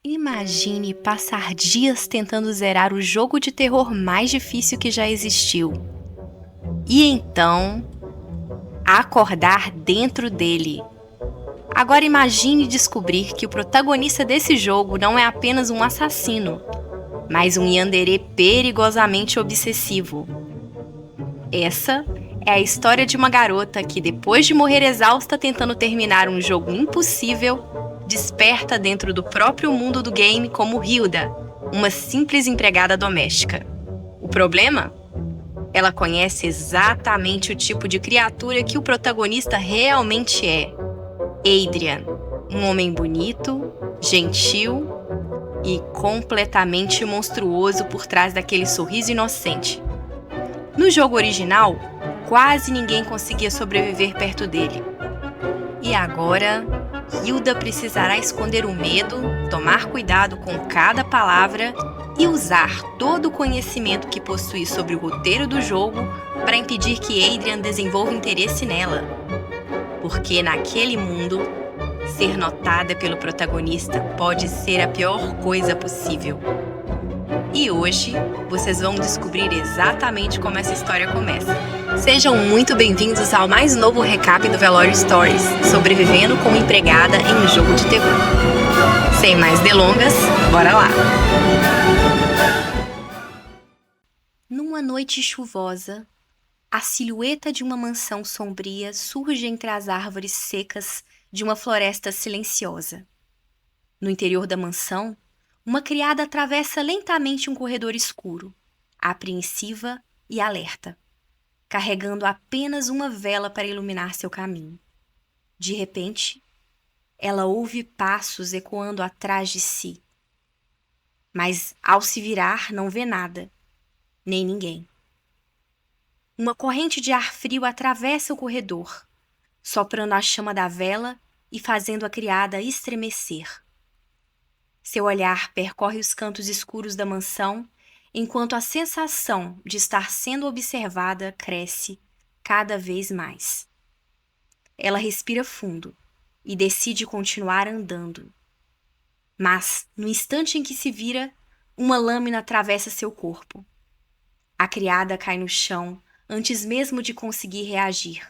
Imagine passar dias tentando zerar o jogo de terror mais difícil que já existiu. E então, acordar dentro dele. Agora imagine descobrir que o protagonista desse jogo não é apenas um assassino, mas um yandere perigosamente obsessivo. Essa é a história de uma garota que, depois de morrer exausta tentando terminar um jogo impossível, desperta dentro do próprio mundo do game como Hilda, uma simples empregada doméstica. O problema? Ela conhece exatamente o tipo de criatura que o protagonista realmente é. Adrian, um homem bonito, gentil e completamente monstruoso por trás daquele sorriso inocente. No jogo original, quase ninguém conseguia sobreviver perto dele. E agora, Hilda precisará esconder o medo, tomar cuidado com cada palavra e usar todo o conhecimento que possui sobre o roteiro do jogo para impedir que Adrian desenvolva interesse nela. Porque naquele mundo, ser notada pelo protagonista pode ser a pior coisa possível. E hoje, vocês vão descobrir exatamente como essa história começa. Sejam muito bem-vindos ao mais novo recap do Velório Stories, sobrevivendo como empregada em um jogo de terror. Sem mais delongas, bora lá! Numa noite chuvosa, a silhueta de uma mansão sombria surge entre as árvores secas de uma floresta silenciosa. No interior da mansão, uma criada atravessa lentamente um corredor escuro, apreensiva e alerta, carregando apenas uma vela para iluminar seu caminho. De repente, ela ouve passos ecoando atrás de si, mas ao se virar não vê nada, nem ninguém. Uma corrente de ar frio atravessa o corredor, soprando a chama da vela e fazendo a criada estremecer. Seu olhar percorre os cantos escuros da mansão, enquanto a sensação de estar sendo observada cresce cada vez mais. Ela respira fundo e decide continuar andando. Mas, no instante em que se vira, uma lâmina atravessa seu corpo. A criada cai no chão antes mesmo de conseguir reagir.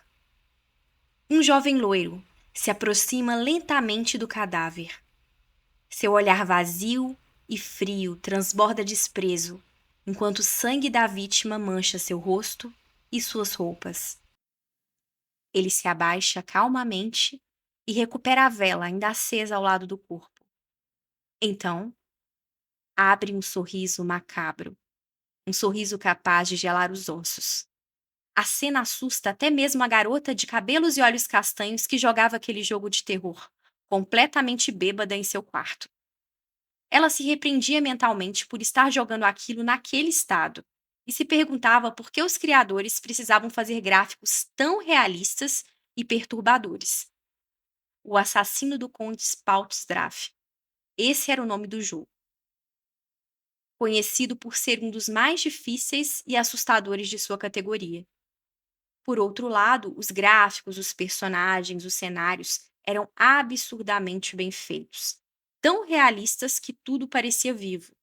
Um jovem loiro se aproxima lentamente do cadáver. Seu olhar vazio e frio transborda desprezo, enquanto o sangue da vítima mancha seu rosto e suas roupas. Ele se abaixa calmamente e recupera a vela ainda acesa ao lado do corpo. Então, abre um sorriso macabro, um sorriso capaz de gelar os ossos. A cena assusta até mesmo a garota de cabelos e olhos castanhos que jogava aquele jogo de terror, completamente bêbada em seu quarto. Ela se repreendia mentalmente por estar jogando aquilo naquele estado e se perguntava por que os criadores precisavam fazer gráficos tão realistas e perturbadores. O assassino do Conde Spaltstraff. Esse era o nome do jogo. Conhecido por ser um dos mais difíceis e assustadores de sua categoria. Por outro lado, os gráficos, os personagens, os cenários eram absurdamente bem feitos, tão realistas que tudo parecia vivo.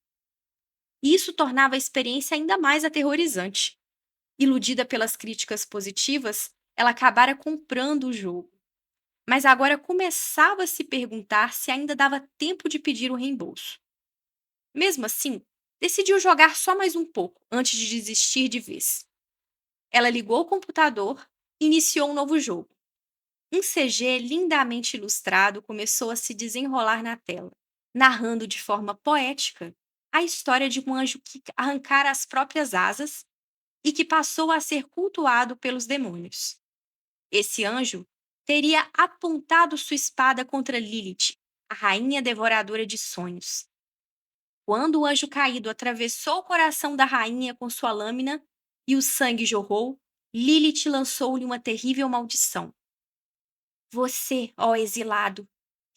E isso tornava a experiência ainda mais aterrorizante. Iludida pelas críticas positivas, ela acabara comprando o jogo. Mas agora começava a se perguntar se ainda dava tempo de pedir o reembolso. Mesmo assim, decidiu jogar só mais um pouco antes de desistir de vez. Ela ligou o computador e iniciou um novo jogo. Um CG lindamente ilustrado começou a se desenrolar na tela, narrando de forma poética a história de um anjo que arrancara as próprias asas e que passou a ser cultuado pelos demônios. Esse anjo teria apontado sua espada contra Lilith, a rainha devoradora de sonhos. Quando o anjo caído atravessou o coração da rainha com sua lâmina e o sangue jorrou, Lilith lançou-lhe uma terrível maldição. Você, ó exilado,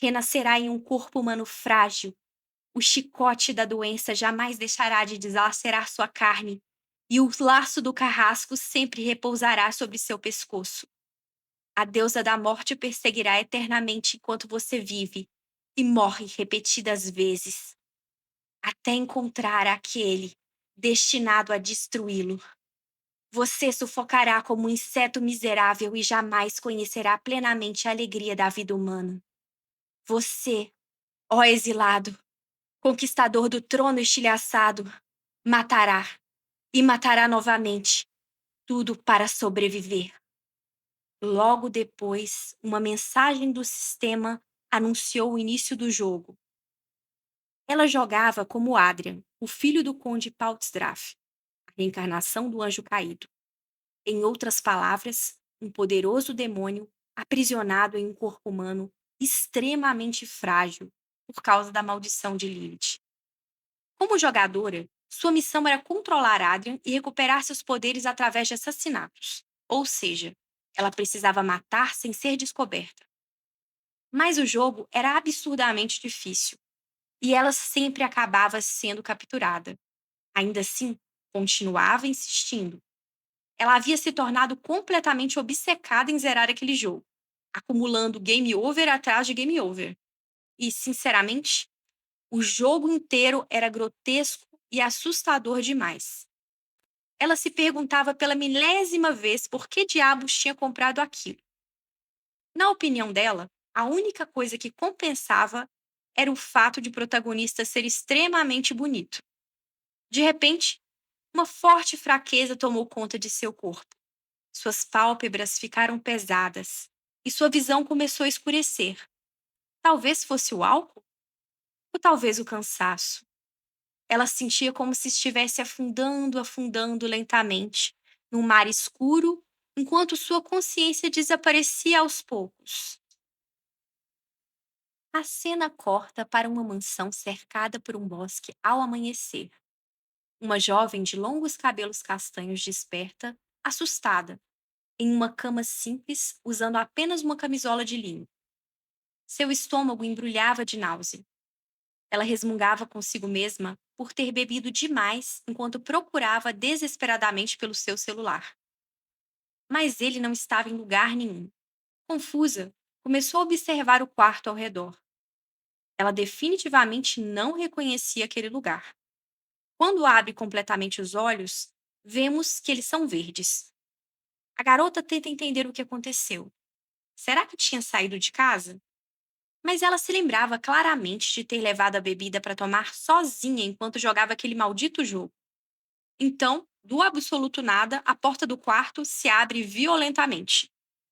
renascerá em um corpo humano frágil. O chicote da doença jamais deixará de deslacerar sua carne, e o laço do carrasco sempre repousará sobre seu pescoço. A deusa da morte o perseguirá eternamente enquanto você vive, e morre repetidas vezes, até encontrar aquele destinado a destruí-lo. Você sufocará como um inseto miserável e jamais conhecerá plenamente a alegria da vida humana. Você, ó exilado, conquistador do trono estilhaçado, matará e matará novamente, tudo para sobreviver. Logo depois, uma mensagem do sistema anunciou o início do jogo. Ela jogava como Adrian, o filho do conde Paltzdraff, a reencarnação do anjo caído. Em outras palavras, um poderoso demônio aprisionado em um corpo humano extremamente frágil por causa da maldição de Lilith. Como jogadora, sua missão era controlar Adrian e recuperar seus poderes através de assassinatos. Ou seja, ela precisava matar sem ser descoberta. Mas o jogo era absurdamente difícil e ela sempre acabava sendo capturada. Ainda assim, continuava insistindo. Ela havia se tornado completamente obcecada em zerar aquele jogo, acumulando game over atrás de game over. E, sinceramente, o jogo inteiro era grotesco e assustador demais. Ela se perguntava pela milésima vez por que diabos tinha comprado aquilo. Na opinião dela, a única coisa que compensava era o fato de o protagonista ser extremamente bonito. De repente, uma forte fraqueza tomou conta de seu corpo. Suas pálpebras ficaram pesadas e sua visão começou a escurecer. Talvez fosse o álcool? Ou talvez o cansaço? Ela sentia como se estivesse afundando, afundando lentamente, num mar escuro, enquanto sua consciência desaparecia aos poucos. A cena corta para uma mansão cercada por um bosque ao amanhecer. Uma jovem de longos cabelos castanhos desperta, assustada, em uma cama simples, usando apenas uma camisola de linho. Seu estômago embrulhava de náusea. Ela resmungava consigo mesma por ter bebido demais enquanto procurava desesperadamente pelo seu celular. Mas ele não estava em lugar nenhum. Confusa, começou a observar o quarto ao redor. Ela definitivamente não reconhecia aquele lugar. Quando abre completamente os olhos, vemos que eles são verdes. A garota tenta entender o que aconteceu. Será que tinha saído de casa? Mas ela se lembrava claramente de ter levado a bebida para tomar sozinha enquanto jogava aquele maldito jogo. Então, do absoluto nada, a porta do quarto se abre violentamente.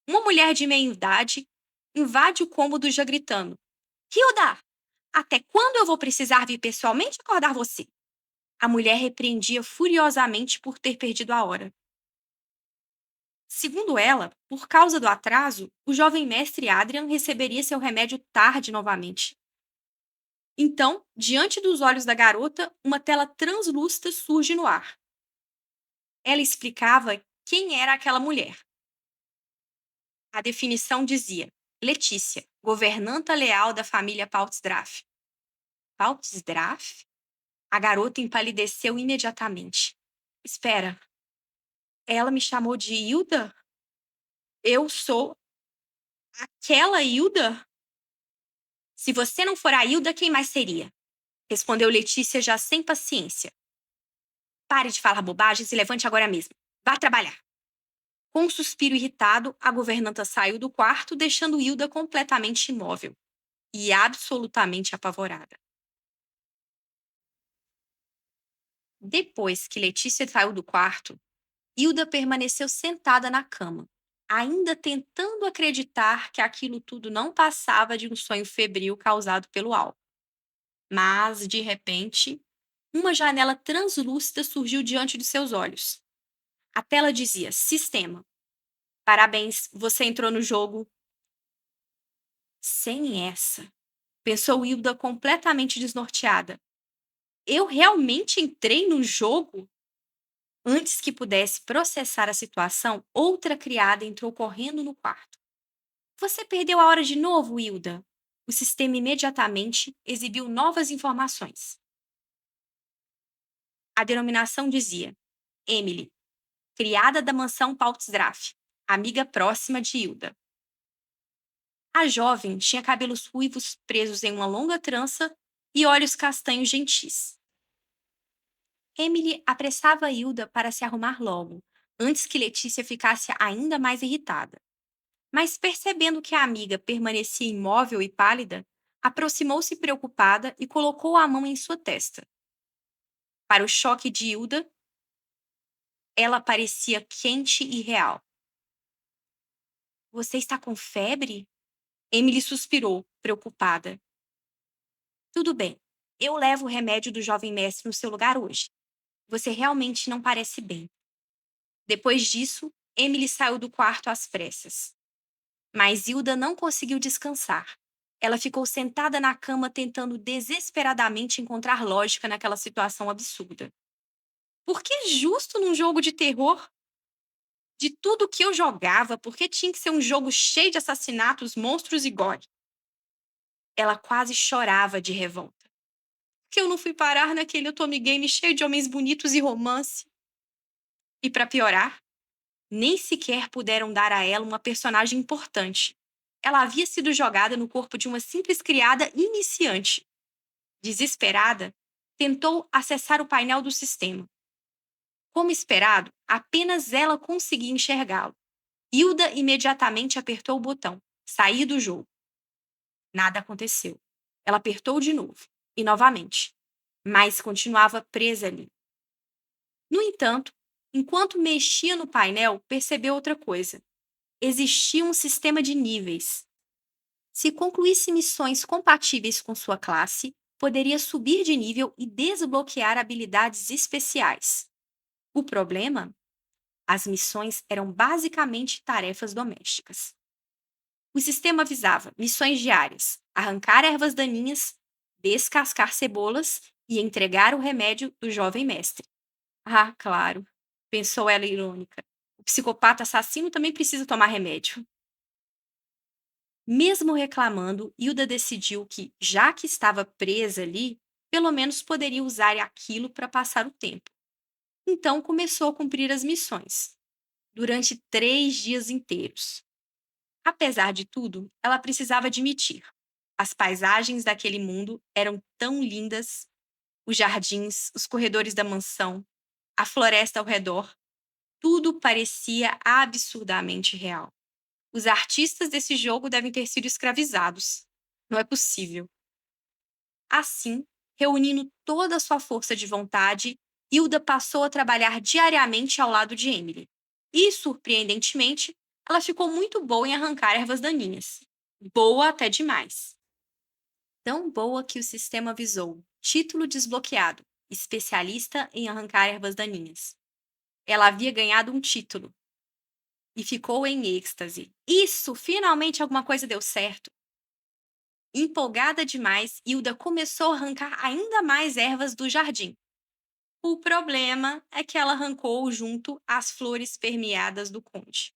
Uma mulher de meia idade invade o cômodo já gritando: Hilda! Até quando eu vou precisar vir pessoalmente acordar você? A mulher repreendia furiosamente por ter perdido a hora. Segundo ela, por causa do atraso, o jovem mestre Adrian receberia seu remédio tarde novamente. Então, diante dos olhos da garota, uma tela translúcida surge no ar. Ela explicava quem era aquela mulher. A definição dizia: Letícia, governanta leal da família Paltzdraff. Paltzdraff? A garota empalideceu imediatamente. Espera, ela me chamou de Hilda? Eu sou aquela Hilda? Se você não for a Hilda, quem mais seria? Respondeu Letícia já sem paciência. Pare de falar bobagens e levante agora mesmo. Vá trabalhar. Com um suspiro irritado, a governanta saiu do quarto, deixando Hilda completamente imóvel e absolutamente apavorada. Depois que Letícia saiu do quarto, Hilda permaneceu sentada na cama, ainda tentando acreditar que aquilo tudo não passava de um sonho febril causado pelo álcool. Mas, de repente, uma janela translúcida surgiu diante de seus olhos. A tela dizia: Sistema. Parabéns, você entrou no jogo. Sem essa, pensou Hilda completamente desnorteada. Eu realmente entrei no jogo? Antes que pudesse processar a situação, outra criada entrou correndo no quarto. Você perdeu a hora de novo, Hilda. O sistema imediatamente exibiu novas informações. A denominação dizia: Emily, criada da mansão Paltzdraff, amiga próxima de Hilda. A jovem tinha cabelos ruivos presos em uma longa trança e olhos castanhos gentis. Emily apressava Hilda para se arrumar logo, antes que Letícia ficasse ainda mais irritada. Mas percebendo que a amiga permanecia imóvel e pálida, aproximou-se preocupada e colocou a mão em sua testa. Para o choque de Hilda, ela parecia quente e real. Você está com febre? Emily suspirou, preocupada. Tudo bem, eu levo o remédio do jovem mestre no seu lugar hoje. Você realmente não parece bem. Depois disso, Emily saiu do quarto às pressas. Mas Hilda não conseguiu descansar. Ela ficou sentada na cama tentando desesperadamente encontrar lógica naquela situação absurda. Por que justo num jogo de terror? De tudo que eu jogava, por que tinha que ser um jogo cheio de assassinatos, monstros e gore? Ela quase chorava de revolta. Que eu não fui parar naquele Otome Game cheio de homens bonitos e romance? E para piorar, nem sequer puderam dar a ela uma personagem importante. Ela havia sido jogada no corpo de uma simples criada iniciante. Desesperada, tentou acessar o painel do sistema. Como esperado, apenas ela conseguia enxergá-lo. Hilda imediatamente apertou o botão. Sair do jogo. Nada aconteceu. Ela apertou de novo. E novamente. Mas continuava presa ali. No entanto, enquanto mexia no painel, percebeu outra coisa. Existia um sistema de níveis. Se concluísse missões compatíveis com sua classe, poderia subir de nível e desbloquear habilidades especiais. O problema? As missões eram basicamente tarefas domésticas. O sistema avisava missões diárias: arrancar ervas daninhas, descascar cebolas e entregar o remédio do jovem mestre. Ah, claro, pensou ela irônica. O psicopata assassino também precisa tomar remédio. Mesmo reclamando, Hilda decidiu que, já que estava presa ali, pelo menos poderia usar aquilo para passar o tempo. Então começou a cumprir as missões, durante 3 dias inteiros. Apesar de tudo, ela precisava admitir. As paisagens daquele mundo eram tão lindas, os jardins, os corredores da mansão, a floresta ao redor, tudo parecia absurdamente real. Os artistas desse jogo devem ter sido escravizados. Não é possível. Assim, reunindo toda a sua força de vontade, Hilda passou a trabalhar diariamente ao lado de Emily. E, surpreendentemente, ela ficou muito boa em arrancar ervas daninhas. Boa até demais. Tão boa que o sistema avisou: título desbloqueado, especialista em arrancar ervas daninhas. Ela havia ganhado um título. E ficou em êxtase. Isso! Finalmente alguma coisa deu certo. Empolgada demais, Hilda começou a arrancar ainda mais ervas do jardim. O problema é que ela arrancou junto às flores permeadas do conde.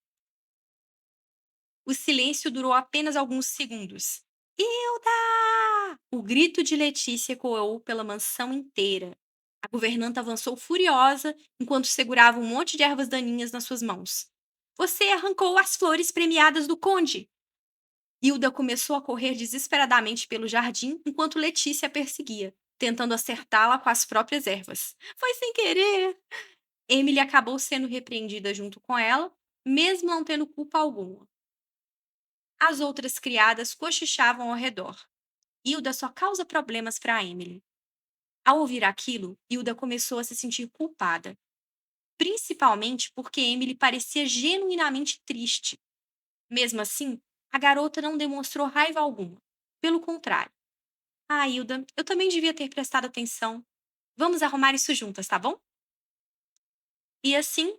O silêncio durou apenas alguns segundos. Hilda! O grito de Letícia ecoou pela mansão inteira. A governanta avançou furiosa enquanto segurava um monte de ervas daninhas nas suas mãos. Você arrancou as flores premiadas do conde! Hilda começou a correr desesperadamente pelo jardim enquanto Letícia a perseguia, tentando acertá-la com as próprias ervas. Foi sem querer! Emily acabou sendo repreendida junto com ela, mesmo não tendo culpa alguma. As outras criadas cochichavam ao redor. Hilda só causa problemas para Emily. Ao ouvir aquilo, Hilda começou a se sentir culpada, principalmente porque Emily parecia genuinamente triste. Mesmo assim, a garota não demonstrou raiva alguma. Pelo contrário. Ah, Hilda, eu também devia ter prestado atenção. Vamos arrumar isso juntas, tá bom? E assim,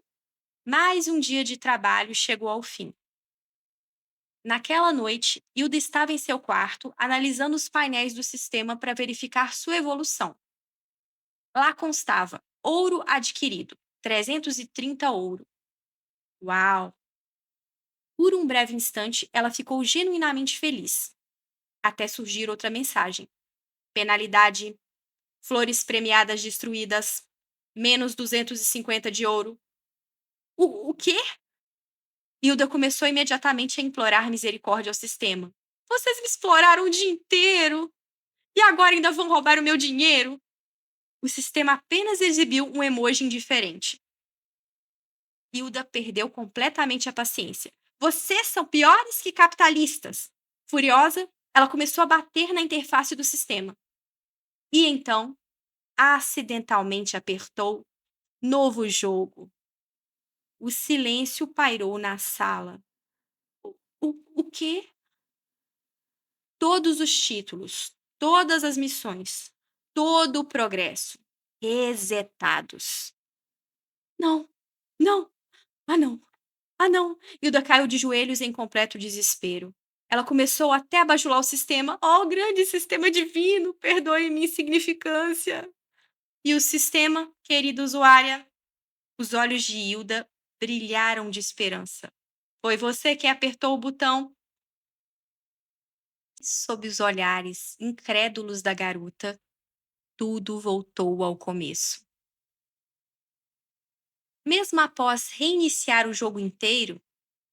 mais um dia de trabalho chegou ao fim. Naquela noite, Hilda estava em seu quarto, analisando os painéis do sistema para verificar sua evolução. Lá constava: ouro adquirido, 330 ouro. Uau! Por um breve instante, ela ficou genuinamente feliz. Até surgir outra mensagem. Penalidade: flores premiadas destruídas, menos 250 de ouro. O quê? Hilda começou imediatamente a implorar misericórdia ao sistema, Vocês me exploraram o dia inteiro e agora ainda vão roubar o meu dinheiro? O sistema apenas exibiu um emoji indiferente. Hilda perdeu completamente a paciência. Vocês são piores que capitalistas! Furiosa, ela começou a bater na interface do sistema. E então, acidentalmente apertou Novo jogo. O silêncio pairou na sala. O quê? Todos os títulos, todas as missões, todo o progresso resetados. Não, não, não, não. Hilda caiu de joelhos em completo desespero. Ela começou até a bajular o sistema. Oh, grande sistema divino, perdoe minha insignificância. E o sistema, querida usuária, os olhos de Hilda brilharam de esperança. Foi você que apertou o botão. Sob os olhares incrédulos da garota, tudo voltou ao começo. Mesmo após reiniciar o jogo inteiro,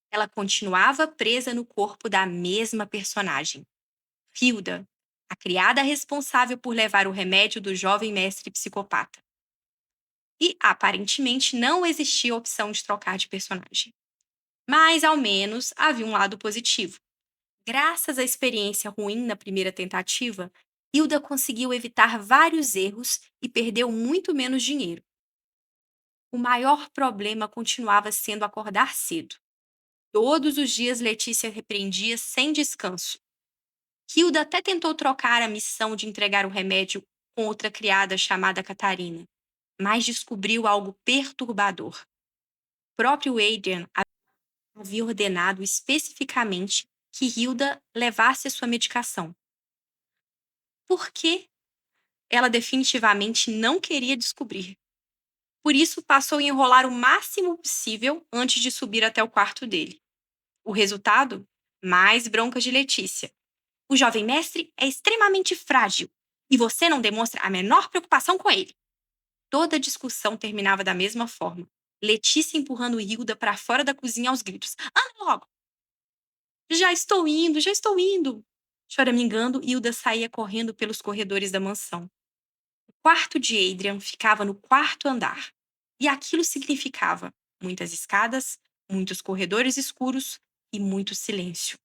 ela continuava presa no corpo da mesma personagem. Hilda, a criada responsável por levar o remédio do jovem mestre psicopata. E, aparentemente, não existia opção de trocar de personagem. Mas, ao menos, havia um lado positivo. Graças à experiência ruim na primeira tentativa, Hilda conseguiu evitar vários erros e perdeu muito menos dinheiro. O maior problema continuava sendo acordar cedo. Todos os dias Letícia repreendia sem descanso. Hilda até tentou trocar a missão de entregar o remédio com outra criada chamada Catarina, mas descobriu algo perturbador. O próprio Adrian havia ordenado especificamente que Hilda levasse a sua medicação. Por quê? Ela definitivamente não queria descobrir. Por isso, passou a enrolar o máximo possível antes de subir até o quarto dele. O resultado? Mais broncas de Letícia. O jovem mestre é extremamente frágil e você não demonstra a menor preocupação com ele. Toda discussão terminava da mesma forma. Letícia empurrando Hilda para fora da cozinha aos gritos. Anda logo! Já estou indo, já estou indo! Choramingando, Hilda saía correndo pelos corredores da mansão. O quarto de Adrian ficava no quarto andar. E aquilo significava muitas escadas, muitos corredores escuros e muito silêncio.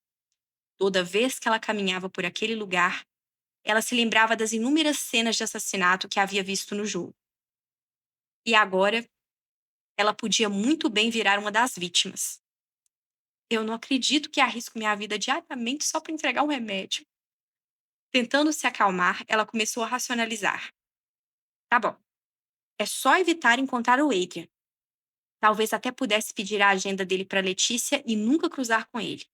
Toda vez que ela caminhava por aquele lugar, ela se lembrava das inúmeras cenas de assassinato que havia visto no jogo. E agora, ela podia muito bem virar uma das vítimas. Eu não acredito que arrisco minha vida diariamente só para entregar um remédio. Tentando se acalmar, ela começou a racionalizar. Tá bom, é só evitar encontrar o Adrian. Talvez até pudesse pedir a agenda dele para Letícia e nunca cruzar com ele.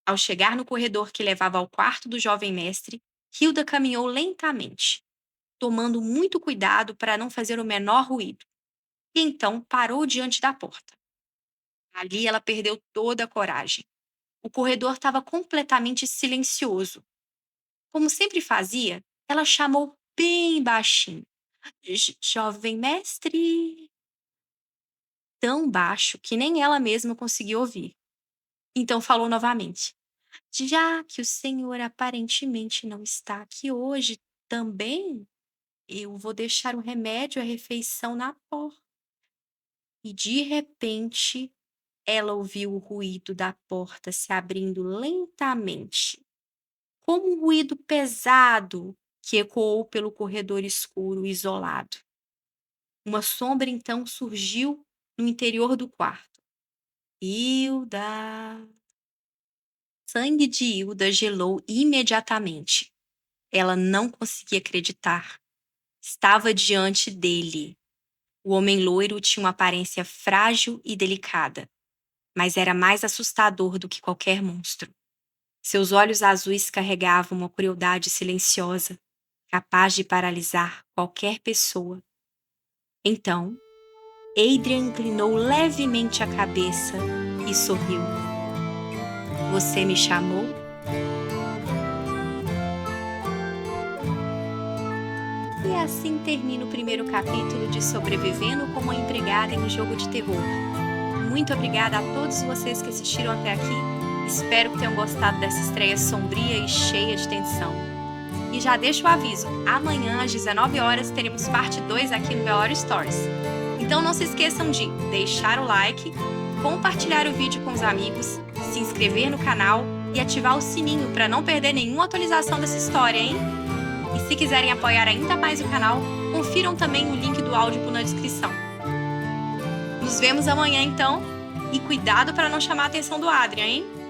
Ao chegar no corredor que levava ao quarto do jovem mestre, Hilda caminhou lentamente, tomando muito cuidado para não fazer o menor ruído. E então parou diante da porta. Ali ela perdeu toda a coragem. O corredor estava completamente silencioso. Como sempre fazia, ela chamou bem baixinho. Jovem mestre. Tão baixo que nem ela mesma conseguiu ouvir. Então falou novamente. Já que o senhor aparentemente não está aqui hoje também, eu vou deixar o remédio e a refeição na porta. E de repente, ela ouviu o ruído da porta se abrindo lentamente, como um ruído pesado que ecoou pelo corredor escuro e isolado. Uma sombra então surgiu no interior do quarto. Hilda! O sangue de Hilda gelou imediatamente. Ela não conseguia acreditar. Estava diante dele. O homem loiro tinha uma aparência frágil e delicada, mas era mais assustador do que qualquer monstro. Seus olhos azuis carregavam uma crueldade silenciosa, capaz de paralisar qualquer pessoa. Então, Adrian inclinou levemente a cabeça e sorriu. Você me chamou? E assim termina o primeiro capítulo de Sobrevivendo como uma Empregada em um Jogo de Terror. Muito obrigada a todos vocês que assistiram até aqui Espero que tenham gostado dessa estreia sombria e cheia de tensão. E já deixo o aviso, amanhã às 19 horas teremos parte 2 aqui no Velório Stories. Então não se esqueçam de deixar o like, compartilhar o vídeo com os amigos, se inscrever no canal e ativar o sininho para não perder nenhuma atualização dessa história, hein? E se quiserem apoiar ainda mais o canal, confiram também o link do áudio na descrição. Nos vemos amanhã então, e cuidado para não chamar a atenção do Adrian, hein?